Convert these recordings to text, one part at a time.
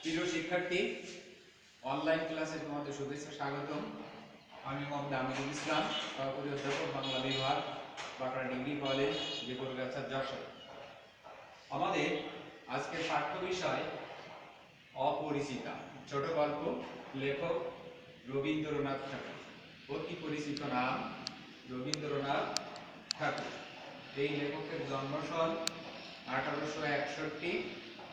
প্রিয় শিক্ষার্থী, অনলাইন ক্লাসে তোমাদের শুভেচ্ছা স্বাগতম। আমি মোহাম্মদ আমিরুল ইসলাম, সহকারী অধ্যাপক, বাংলা বিভাগ, বাঁকুড়া ডিগ্রি কলেজ, বিপরগাছা, যশোর। আমাদের আজকের পাঠ্য বিষয় অপরিচিতা। ছোট গল্প, লেখক রবীন্দ্রনাথ ঠাকুর। অতি পরিচিত নাম রবীন্দ্রনাথ ঠাকুর। এই লেখকের জন্মসাল 1861,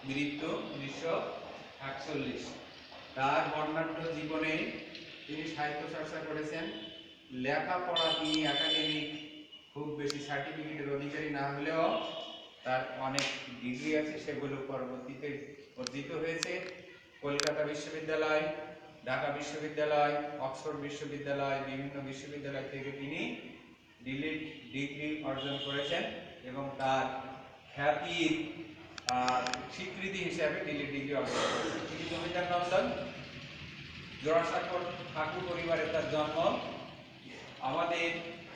মৃত্যু 1941। তার বর্ণাঢ্য জীবনে তিনি সাহিত্য চর্চা করেছেন। লেখাপড়া তিনি একাডেমিক খুব বেশি সার্টিফিকেটের অধিকারী না হলেও তার অনেক ডিগ্রি আছে, সেগুলো পরবর্তীতে অর্জিত হয়েছে। কলকাতা বিশ্ববিদ্যালয়, ঢাকা বিশ্ববিদ্যালয়, অক্সফোর্ড বিশ্ববিদ্যালয়, বিভিন্ন বিশ্ববিদ্যালয় থেকে তিনি ডিলিট ডিগ্রি অর্জন করেছেন এবং তার খ্যাতির স্বীকৃতি হিসাবে ডিলিট ডিগ্রি অর্জন করেছেন। তিনি জমিদার নন্দন, জোড়াসাঁকোর ঠাকুর পরিবারে তার জন্ম। আমাদের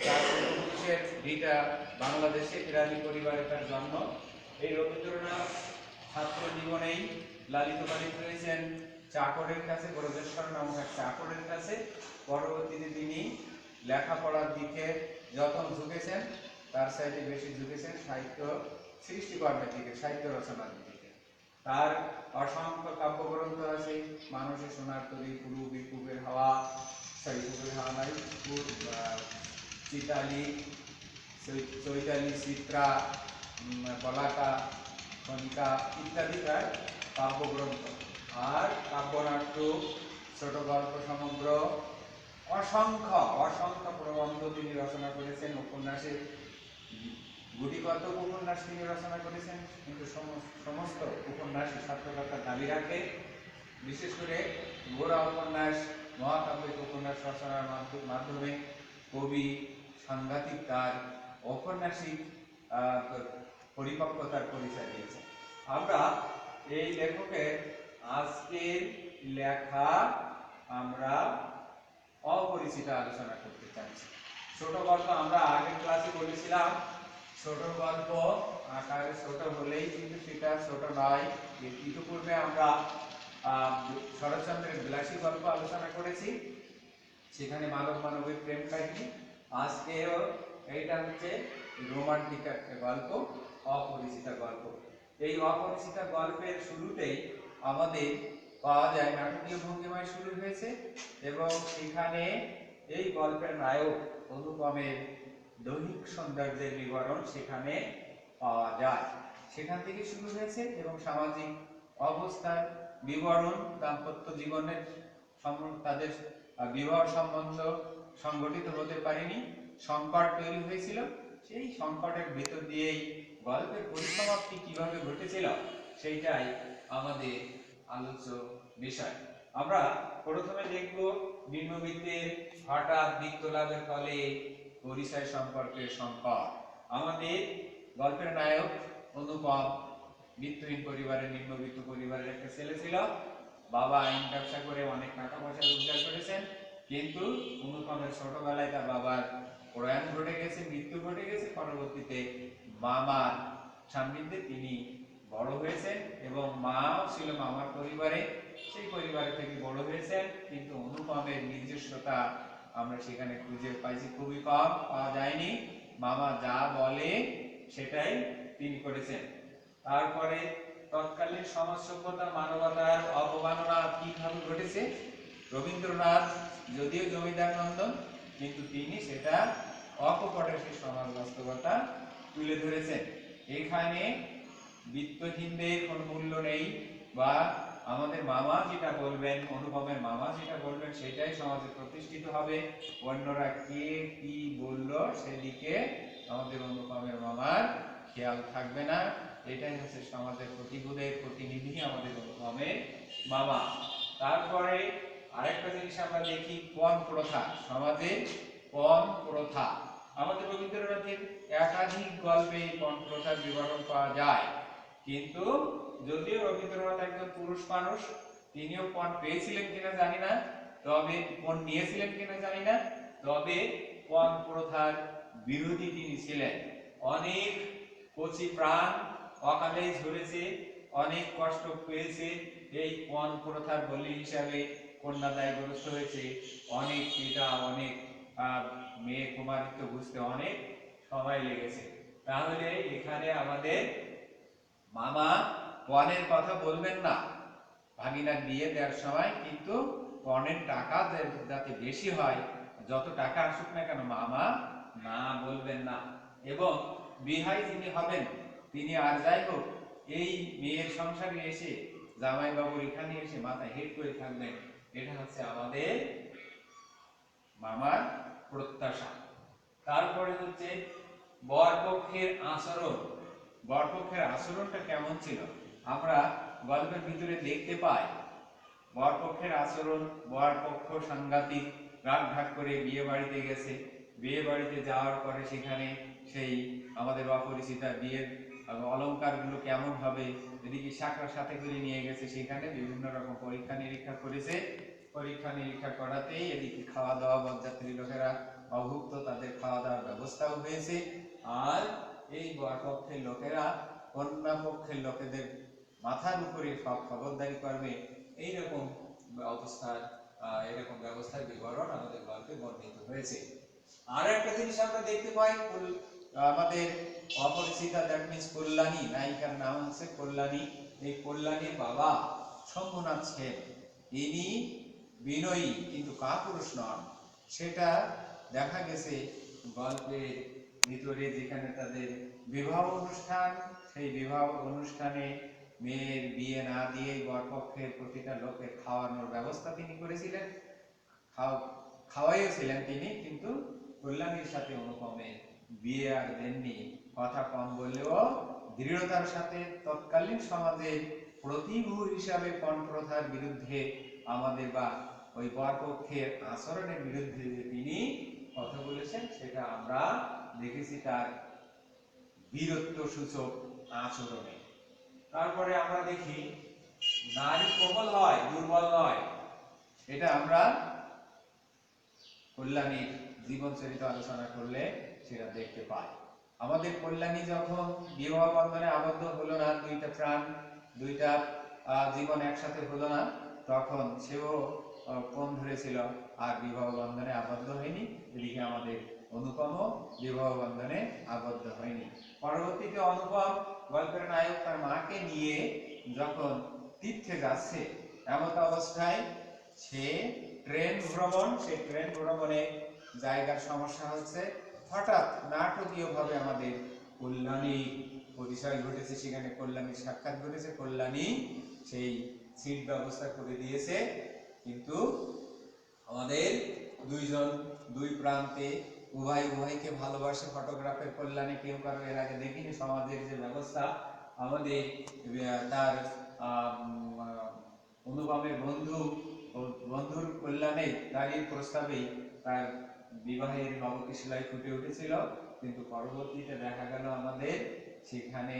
তার পূর্বপুরুষের ভিটা বাংলাদেশে বিরালী পরিবারে তার জন্ম। এই রবীন্দ্রনাথ ছাত্র জীবনেই লালিত পালিত হয়েছেন চাকরের কাছে, ব্রজেশ্বর নামক এক চাকরের কাছে। পরবর্তীতে তিনি লেখাপড়ার দিকে যখন ঝুঁকেছেন, তার সাইডে বেশি ঝুঁকেছেন সাহিত্য সৃষ্টিকর্মের দিকে, সাহিত্য রচনার দিকে। তার অসংখ্য কাব্যগ্রন্থ আছে। মানুষের সোনার তরী, পুরু বিপুবের হাওয়া, পুবের হাওয়া নাই, চিতালি, চৈতালি, চিত্রা, কলাকা, খনিকা ইত্যাদি তার কাব্যগ্রন্থ। আর কাব্যনাট্য, ছোট গল্প সমগ্র, অসংখ্য অসংখ্য প্রবন্ধ তিনি রচনা করেছেন। উপন্যাসের গুটিকত উপন্যাস তিনি রচনা করেছেন, কিন্তু সমস্ত উপন্যাসই সত্যকথার দাবি রাখে। বিশেষ করে গোড়া উপন্যাস, মহাকাব্যিক উপন্যাস রচনার মাধ্যমে কবি সাংঘাতিক তার ঔপন্যাসিক পরিপক্কতার পরিচয় দিয়েছে। আমরা এই লেখকের আজকের লেখা আমরা অপরিচিতা আলোচনা করতে চাইছি। ছোট গল্প আমরা আগের ক্লাসে বলেছিলাম, ছোট গল্প আকারে ছোট হলেই কিন্তু সেটা ছোট নয়। ইতিপূর্বে আমরা শরৎচন্দ্রের বিলাসী গল্প আলোচনা করেছি, সেখানে মানব মানবের প্রেম কাহিনী। আজকেও এইটা হচ্ছে রোমান্টিক একটা গল্প, অপরিচিতা গল্প। এই অপরিচিতা গল্পের শুরুতেই আমাদের পাওয়া যায় নাটকীয় ভঙ্গিমায় শুরু হয়েছে এবং সেখানে এই গল্পের নায়ক অনুপমের দৈহিক সৌন্দর্যের বিবরণ সেখানে পাওয়া যায়। সেখান থেকে শুরু হয়েছে এবং সামাজিক অবস্থার বিবরণ, দাম্পত্য জীবনের তাদের বিবাহ সম্বন্ধ সংগঠিত হতে পারেনি, সংকট তৈরি হয়েছিল। সেই সংকটের ভিতর দিয়েই গল্পের পরিসমাপ্তি কিভাবে ঘটেছিল সেইটাই আমাদের আলোচ্য বিষয়। আমরা প্রথমে দেখব নিম্নবিত্তের হঠাৎ বৃত্ত লাভের ফলে পরিচয় সম্পর্কের সংকট। আমাদের গল্পের নায়ক অনুপম বিত্তহীন পরিবারের, নিম্নবিত্ত পরিবারের একটা ছেলে ছিল। বাবা আইন ব্যবসা করে অনেক টাকা পয়সা রোজগার করেছেন, কিন্তু অনুপমের ছোটবেলায় তার বাবার প্রয়াণ ঘটে গেছে, মৃত্যু ঘটে গেছে। পরবর্তীতে মামার সান্নিধ্যে তিনি বড় হয়েছেন এবং মাও ছিল মামার পরিবারে, সেই পরিবারে থেকে বড় হয়েছেন। কিন্তু অনুপমের নিজস্বতা আমরা সেখানে খুঁজে পাইছি খুবই কম, পাওয়া যায়নি। মামা যা বলে সেটাই তিনি করেছেন। তারপরে তৎকালীন সমাজ সভ্যতা, মানবতার অবমাননা কিভাবে ঘটেছে। রবীন্দ্রনাথ যদিও জমিদার নন্দন, কিন্তু তিনি সেটা অকপটে সেই সমাজ বাস্তবতা তুলে ধরেছেন। এখানে বিত্তহীনদের কোনো মূল্য নেই, বা আমাদের মামা যেটা বলবেন, অনুপমের মামা যেটা বলবেন সেটাই সমাজে প্রতিষ্ঠিত হবে। অন্যরা কে কি বলল সেদিকে আমাদের অনুপমের মামার খেয়াল থাকবে না। এটাই হচ্ছে সমাজের প্রতিবোধের প্রতিনিধি আমাদের অনুপমের মামা। তারপরে আরেকটা জিনিস আমরা দেখি, পণ প্রথা। সমাজে পণ প্রথা আমাদের রবীন্দ্রনাথের একাধিক গল্পে পণ প্রথার বিবরণ পাওয়া যায়। কিন্তু যদিও রবীন্দ্রনাথ একজন পুরুষ মানুষ, তিনিও পণ পেয়েছিলেন কিনা জানি না, তবে পণ নিয়েছিলেন কিনা জানি না, তবে পণ প্রথার বিরোধী তিনি ছিলেন। অনেক কচি প্রাণ অকালেই ঝরেছে অনেক কষ্ট পেয়েছে, এই পণ প্রথার বলি হিসাবে কন্যাদায়গ্রস্ত হয়েছে, অনেক পিতা অনেক মেয়ে কুমারিত্ব বুঝতে অনেক সময় লেগেছে। তাহলে এখানে আমাদের মামা পণের কথা বলবেন না ভাগিনার বিয়ে দেওয়ার সময়, কিন্তু পণের টাকা যাতে বেশি হয়, যত টাকা আসুক না কেন মামা না বলবেন না। এবং বিহাই যিনি হবেন তিনি আর যাই হোক এই মেয়ের সংসারে এসে জামাইবাবুর এখানে এসে মাথায় হেট করে থাকবেন, এটা হচ্ছে আমাদের মামার প্রত্যাশা। তারপরে হচ্ছে বরপক্ষের আচরণ। বরপক্ষের আচরণটা কেমন ছিল আমরা গল্পের ভিতরে দেখতে পাই। বরপক্ষের আচরণ, বরপক্ষ সাংঘাতিক রাগ ঢাক করে বিয়ে বাড়িতে গেছে। বিয়ে বাড়িতে যাওয়ার পরে সেখানে সেই আমাদের অপরিচিতা বিয়ের অলংকারগুলো কেমন হবে, এদিকে শাকরা সাথে করে নিয়ে গেছে, সেখানে বিভিন্ন রকম পরীক্ষা নিরীক্ষা করেছে। পরীক্ষা নিরীক্ষা করাতেই এদিকে খাওয়া দাওয়া বরযাত্রী লোকেরা অভুক্ত, তাদের খাওয়া দাওয়ার ব্যবস্থাও হয়েছে। আর এই বরপক্ষের লোকেরা কন্যা পক্ষের লোকেদের মাথার উপরে সব খবরদারি করবে, এইরকম অবস্থার এরকম ব্যবস্থার বিবরণ আমাদের গল্পে বর্ণিত হয়েছে। আর একটা জিনিস আমরা দেখতে পাই, আমাদের অপরিচিতা দ্যাট মিন্স কল্যাণী, নায়িকার নাম হচ্ছে কল্যাণী। এই কল্যাণীর বাবা শম্ভুনাথ সেন, ইনি বিনয়ী কিন্তু কাপুরুষ নন। সেটা দেখা গেছে গল্পের ভিতরে, যেখানে তাদের বিবাহ অনুষ্ঠান, সেই বিবাহ অনুষ্ঠানে মেয়ের বিয়ে না দিয়েই বরপক্ষের প্রতিটা লোকের খাওয়ানোর ব্যবস্থা তিনি করেছিলেন, খাওয়াইছিলেন তিনি, কিন্তু কল্যাণীর সাথে অনুপমে বিয়ে আর দেননি। কথা কম বললেও দৃঢ়তার সাথে তৎকালীন সমাজের প্রতিভূ হিসাবে পণ প্রথার বিরুদ্ধে আমাদের বা ওই বরপক্ষের আচরণের বিরুদ্ধে যে তিনি কথা বলেছেন, সেটা আমরা দেখেছি তার বীরত্ব সূচক আচরণে। তারপরে আমরা দেখি নারী প্রবল হয় দুর্বল নয়, এটা আমরা কল্যাণীর জীবন চরিত্র আলোচনা করলে সেটা দেখতে পাই। আমাদের কল্যাণী যখন বিবাহ বন্ধনে আবদ্ধ হলো না, দুইটা প্রাণ দুইটা জীবন একসাথে হলো না, তখন সেও পণ ধরেছিল আর বিবাহ বন্ধনে আবদ্ধ হয়নি। এদিকে আমাদের অনুপম বিবাহ বন্ধনে আবদ্ধ হয়নি। পরবর্তীতে অনুপম গল্পের নায়ক তার মাকে নিয়ে যখন তীর্থে যাচ্ছে, এমত অবস্থায় সে ট্রেন ভ্রমণে জায়গার সমস্যা হচ্ছে। হঠাৎ নাটকীয় ভাবে আমাদের কল্যাণী পরিচয় ঘটেছে, সেখানে কল্যাণীর সাক্ষাৎ ঘটেছে। কল্যাণী সেই সিট ব্যবস্থা করে দিয়েছে, কিন্তু আমাদের দুই প্রান্তে উভয়কে ভালোবাসে। ফটোগ্রাফের কল্যাণী কেউ কারো এর আগে দেখিনি। সমাজের যে ব্যবস্থা, আমাদের তার অনুপমের বন্ধুর কল্যাণে তারই প্রস্তাবে তার বিবাহের নবকিশলাই ফুটে উঠেছিল, কিন্তু পরবর্তীতে দেখা গেল আমাদের সেখানে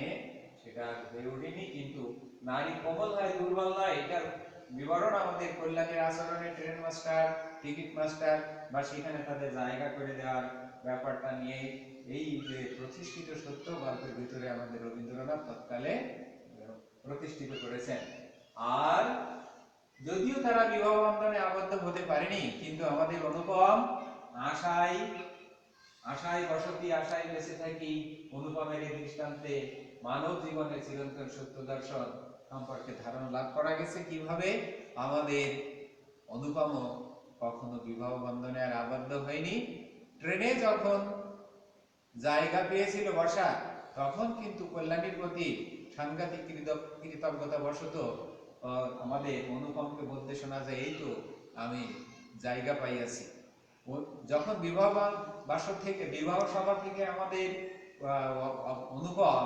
সেটা হয়ে ওঠেনি। কিন্তু নারী প্রবল হয় দুর্বল নয়, এটার বিবরণ আমাদের কল্যাণীর আচরণে ট্রেন মাস্টার, টিকিট মাস্টার বা সেখানে তাদের জায়গা করে দেওয়ার ব্যাপারটা নিয়ে এই যে প্রতিষ্ঠিত সত্য গল্পের ভিতরে আমাদের রবীন্দ্রনাথ তৎকালে প্রতিষ্ঠিত করেছেন। আর যদিও তারা বিবাহ বন্ধনে আবদ্ধ হতে পারেনি, কিন্তু আমাদের অনুপম আশায় বসতি, আশায় বেঁচে থাকি অনুপমের এই দৃষ্টান্তে মানব জীবনের চিরন্তন সত্য দর্শন সম্পর্কে ধারণা লাভ করা গেছে। কিভাবে আমাদের অনুপম কখনো বিবাহ বন্ধনে আর আবদ্ধ হয়নি। ট্রেনে যখন জায়গা পেয়েছিল বসা, তখন কিন্তু কল্যাণীর প্রতি সাংঘাতিক কৃতজ্ঞতা বশত আমাদের অনুপমকে বলতে শোনা যায়, এই তো আমি জায়গা পাইয়াছি। যখন বিবাহ বাসর থেকে, বিবাহ সভা থেকে আমাদের অনুপম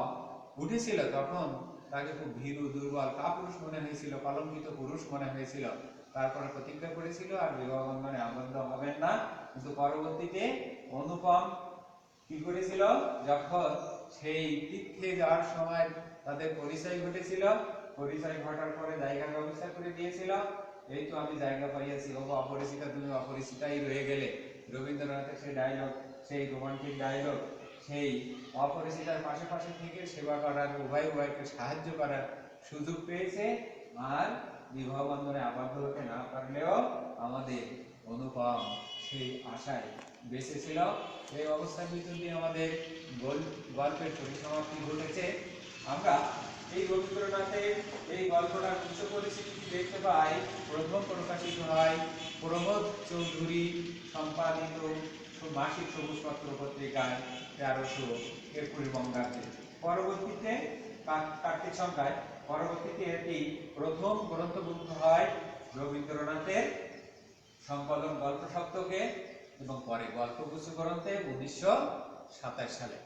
উঠেছিল, তখন তাকে খুব ভীরু, দুর্বল, কাপুরুষ মনে হয়েছিল, কলঙ্কিত পুরুষ মনে হয়েছিল। তারপরে প্রতিজ্ঞা করেছিল আর বিবাহ বন্ধনে আবদ্ধ হবেন না। কিন্তু পরবর্তীতে অনুপম কি করেছিল, যখন সেই তীর্থে যাওয়ার সময় তাদের পরিচয় ঘটেছিল, পরিচয় ঘটার পরে জায়গার ব্যবস্থা করে দিয়েছিল। এই তো আমি জায়গা পাইয়াছি, ও অপরিচিতা তুমি অপরিচিতাই রয়ে গেলে। রবীন্দ্রনাথের সেই ডায়লগ, সেই রোমান্টিক ডায়লগ, সেই অপরিচিতার পাশে থেকে সেবা করার, উভয়কে সাহায্য করার সুযোগ পেয়েছে আর বিবাহ বন্ধনে আবদ্ধ হতে না পারলেও আমাদের অনুপম সেই আশায় বেঁচে ছিল। এই অবস্থার ভিতর দিয়ে আমাদের গল্পের পরিসমাপ্তি ঘটেছে। আমরা এই রবীন্দ্রনাথের এই গল্পটার উচ্চ পরিস্থিতি দেখতে পাই। প্রথম প্রকাশিত হয় প্রমোদ চৌধুরী সম্পাদিত মাসিক সবুজ পত্র পত্রিকায় 1321 বঙ্গাব্দে। পরবর্তীতে কার্তিক সংখ্যায় পরবর্তীতে এটি প্রথম গ্রন্থভুক্ত হয় রবীন্দ্রনাথের সংকলন গল্প সপ্তকে এবং পরে গল্পগুচ্ছ গ্রন্থে 1927 সালে।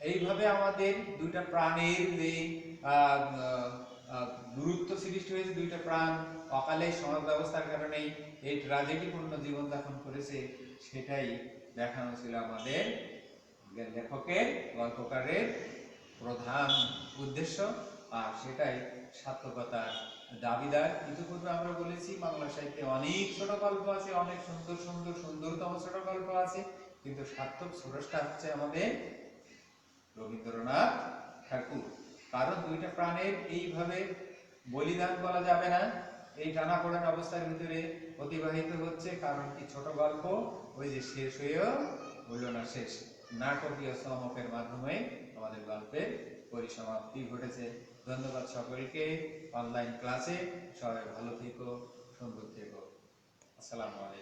এইভাবে আমাদের দুইটা প্রাণের যে দূরত্ব সৃষ্টি হয়েছে, দুইটা প্রাণ অকালে সমাজ ব্যবস্থার কারণে এই ট্র্যাজেডিপূর্ণ জীবনযাপন করেছে, সেটাই দেখানো ছিল আমাদের লেখকের গল্পকারের প্রধান উদ্দেশ্য, আর সেটাই সার্থকতার দাবিদার। ইতিপূর্বে আমরা বলেছি বাংলা সাহিত্যে অনেক ছোট গল্প আছে, অনেক সুন্দরতম ছোট গল্প আছে, কিন্তু সার্থক স্রষ্টা হচ্ছে আমাদের রবীন্দ্রনাথ ঠাকুর। কারণ দুইটা প্রাণের এইভাবে বলিদান বলা যাবে না, এই টানাপোড়েন অবস্থার ভিতরে অতিবাহিত হচ্ছে। কারণ কি ছোট গল্প ওই যে শেষ হয়েও হইল না শেষ, নাটকীয় চমকের মাধ্যমে আমাদের গল্পের পরিসমাপ্তি ঘটেছে। ধন্যবাদ সকলকে। অনলাইন ক্লাসে সবাই ভালো থেকো, সুন্দর থেকো। আসসালামু আলাইকুম।